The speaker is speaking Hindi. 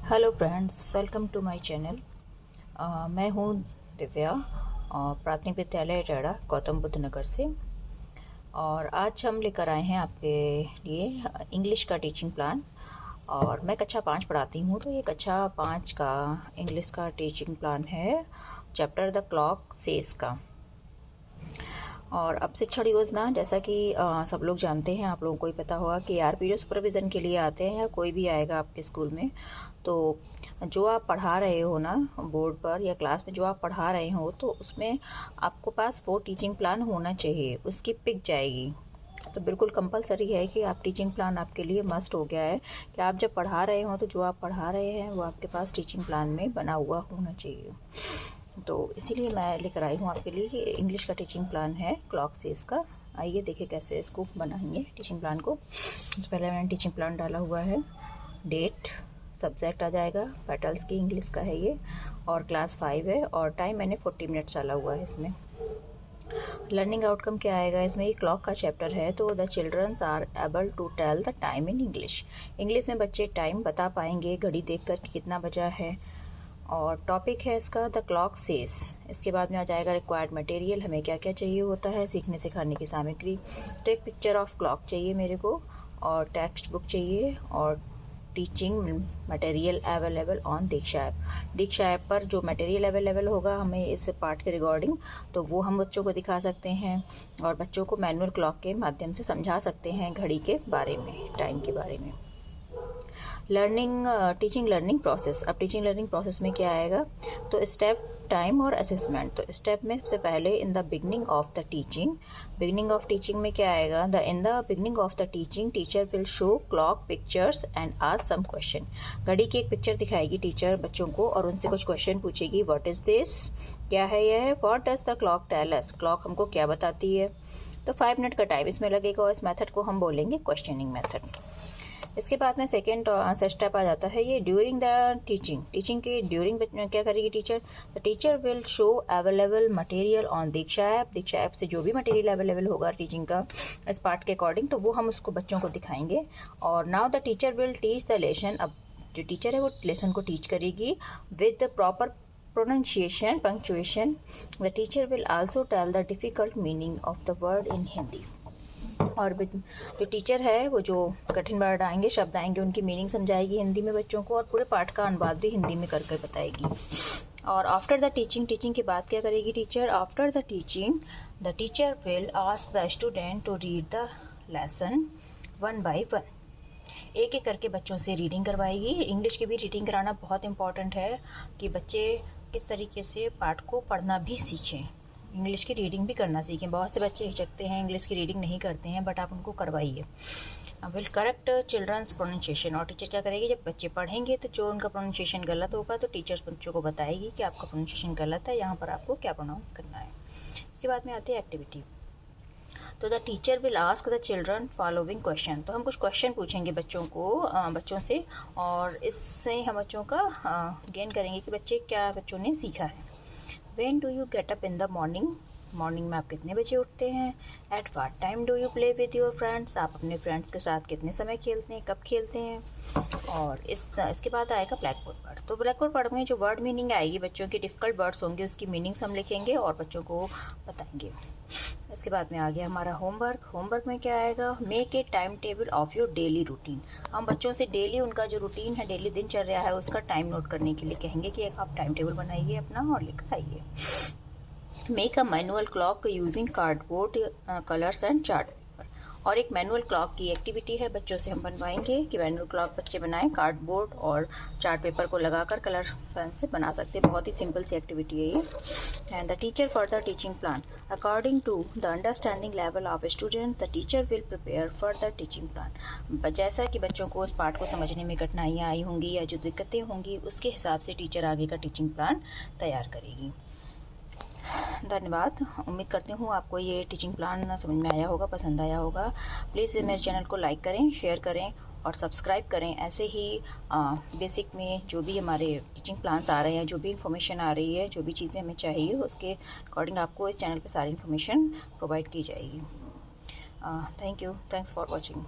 Hello friends, welcome to my channel. मैं हूँ दिव्या प्राथमिक विद्यालय रेड़ा गौतम बुद्ध नगर से। और आज हम लेकर आए हैं आपके लिए इंग्लिश का टीचिंग प्लान। और मैं कक्षा 5 पढ़ाती हूँ, तो ये कक्षा 5 का इंग्लिश का टीचिंग प्लान है, चैप्टर द क्लॉक सेज का। और अब शिक्षण योजना, जैसा कि सब लोग जानते हैं, आप लोगों को ही पता होगा कि आरपीओ सुपरविज़न के लिए आते हैं या कोई भी आएगा आपके स्कूल में। तो जो आप पढ़ा रहे हो ना बोर्ड पर या क्लास में, जो आप पढ़ा रहे हो, तो उसमें आपको पास वो टीचिंग प्लान होना चाहिए, उसकी पिक जाएगी। तो बिल्कुल कंपलसरी है कि आप टीचिंग प्लान आपके लिए मस्ट हो गया है कि आप जब पढ़ा रहे हो तो जो आप पढ़ा रहे हैं वो आपके पास टीचिंग प्लान में बना हुआ होना चाहिए। तो इसीलिए मैं लेकर आई हूँ आपके लिए कि इंग्लिश का टीचिंग प्लान है क्लॉक सेज का। आइए देखिए कैसे इसको बनाएंगे टीचिंग प्लान को। तो पहले मैंने टीचिंग प्लान डाला हुआ है, डेट, सब्जेक्ट आ जाएगा, पेटल्स की इंग्लिश का है ये, और क्लास 5 है, और टाइम मैंने 40 मिनट्स डाला हुआ है इसमें। लर्निंग आउटकम क्या आएगा इसमें, ये क्लॉक का चैप्टर है, तो the childrens are able to tell the time in English. English में बच्चे टाइम बता पाएंगे घड़ी देख कर कि कितना बजा है। और टॉपिक है इसका द क्लॉक सेज। इसके बाद में आ जाएगा रिक्वायर्ड मटेरियल, हमें क्या क्या चाहिए होता है सीखने सिखाने की सामग्री। तो एक पिक्चर ऑफ क्लॉक चाहिए मेरे को, और टेक्स्ट बुक चाहिए, और teaching material available on Diksha app. Diksha app पर जो मटेरियल अवेलेबल होगा हमें इस पार्ट के रिगार्डिंग, तो वो हम बच्चों को दिखा सकते हैं और बच्चों को मैनुअल क्लॉक के माध्यम से समझा सकते हैं घड़ी के बारे में, टाइम के बारे में। Teaching learning process. अब टीचिंग लर्निंग प्रोसेस में क्या आएगा, तो स्टेप, टाइम और असेसमेंट। तो स्टेप में सबसे पहले in the beginning of the teaching. Beginning of teaching में क्या आएगा, in the beginning of the teaching teacher will show clock pictures and ask some question. घड़ी की एक पिक्चर दिखाएगी टीचर बच्चों को और उनसे कुछ क्वेश्चन पूछेगी। व्हाट इज दिस, क्या है यह, what does the clock tell us, clock हमको क्या बताती है। तो 5 मिनट का टाइम इसमें लगेगा और इस मेथड को हम बोलेंगे क्वेश्चनिंग मेथड। इसके बाद में सेकेंड स्टेप आ जाता है ये ड्यूरिंग द टीचिंग के ड्यूरिंग क्या करेगी teacher, the teacher will show available material on Diksha app. Diksha app से जो भी मटेरियल अवेलेबल होगा टीचिंग का इस पार्ट के अकॉर्डिंग, तो वो हम उसको बच्चों को दिखाएंगे। और now the teacher will teach the lesson. अब जो टीचर है वो लेसन को टीच करेगी with proper pronunciation, punctuation. The teacher will also tell the difficult meaning of the word in Hindi. और जो टीचर है वो जो कठिन वर्ड आएंगे, शब्द आएंगे, उनकी मीनिंग समझाएगी हिंदी में बच्चों को, और पूरे पाठ का अनुवाद भी हिंदी में कर कर बताएगी। और आफ्टर द टीचिंग के बाद क्या करेगी teacher, after the teacher will ask the student to read the lesson 1 by 1। एक एक करके बच्चों से रीडिंग करवाएगी। इंग्लिश की भी रीडिंग कराना बहुत इंपॉर्टेंट है कि बच्चे किस तरीके से पाठ को पढ़ना भी सीखें, इंग्लिश की रीडिंग भी करना सीखें। बहुत से बच्चे हिचकते हैं, इंग्लिश की रीडिंग नहीं करते हैं, बट आप उनको करवाइए। Will correct children's pronunciation. और टीचर क्या करेगी, जब बच्चे पढ़ेंगे तो जो उनका प्रोनाउंसिएशन गलत होगा तो टीचर्स बच्चों को बताएगी कि आपका प्रोनाउंसिएशन गलत है, यहाँ पर आपको क्या प्रोनाउंस करना है। इसके बाद में आती है एक्टिविटी। तो the teacher will ask the children following question. तो हम कुछ क्वेश्चन पूछेंगे बच्चों से, और इससे हम बच्चों का गेन करेंगे कि बच्चों ने सीखा है। When do you get up in the morning? Morning में आप कितने बजे उठते हैं। At what time do you play with your friends? आप अपने फ्रेंड्स के साथ कितने समय खेलते हैं, कब खेलते हैं। और इसके बाद आएगा ब्लैक बोर्ड वर्ड। तो ब्लैक बोर्ड वर्ड में जो वर्ड मीनिंग आएगी, बच्चों के डिफ़िकल्ट वर्ड्स होंगे, उसकी मीनिंग्स हम लिखेंगे और बच्चों को बताएंगे। इसके बाद में आ गया हमारा होमवर्क में क्या आएगा, make a time table of your daily routine. हम बच्चों से डेली उनका जो रूटीन है, डेली दिनचर्या है, उसका टाइम नोट करने के लिए कहेंगे कि एक आप टाइम टेबल बनाइए अपना और लेकर आइए। Make a manual clock using cardboard colours and chart paper. और एक मैनुअल क्लॉक की एक्टिविटी है, बच्चों से हम बनवाएंगे कि मैनुअल क्लॉक बच्चे बनाएं, कार्डबोर्ड और चार्ट पेपर को लगाकर कलर पेन से बना सकते हैं। बहुत ही सिंपल सी एक्टिविटी है ये। And the teacher for the teaching plan according to the understanding level of student the teacher will prepare for the teaching plan. जैसा कि बच्चों को उस पाठ को समझने में कठिनाइयाँ आई होंगी या जो दिक्कतें होंगी, उसके हिसाब से टीचर आगे का टीचिंग प्लान तैयार करेगी। धन्यवाद। उम्मीद करती हूँ आपको ये टीचिंग प्लान समझ में आया होगा, पसंद आया होगा। प्लीज़ मेरे चैनल को लाइक करें, शेयर करें और सब्सक्राइब करें। ऐसे ही बेसिक में जो भी हमारे टीचिंग प्लान्स आ रहे हैं, जो भी इन्फॉर्मेशन आ रही है, जो भी चीज़ें हमें चाहिए, उसके अकॉर्डिंग आपको इस चैनल पे सारी इन्फॉर्मेशन प्रोवाइड की जाएगी। Thank you, thanks for watching.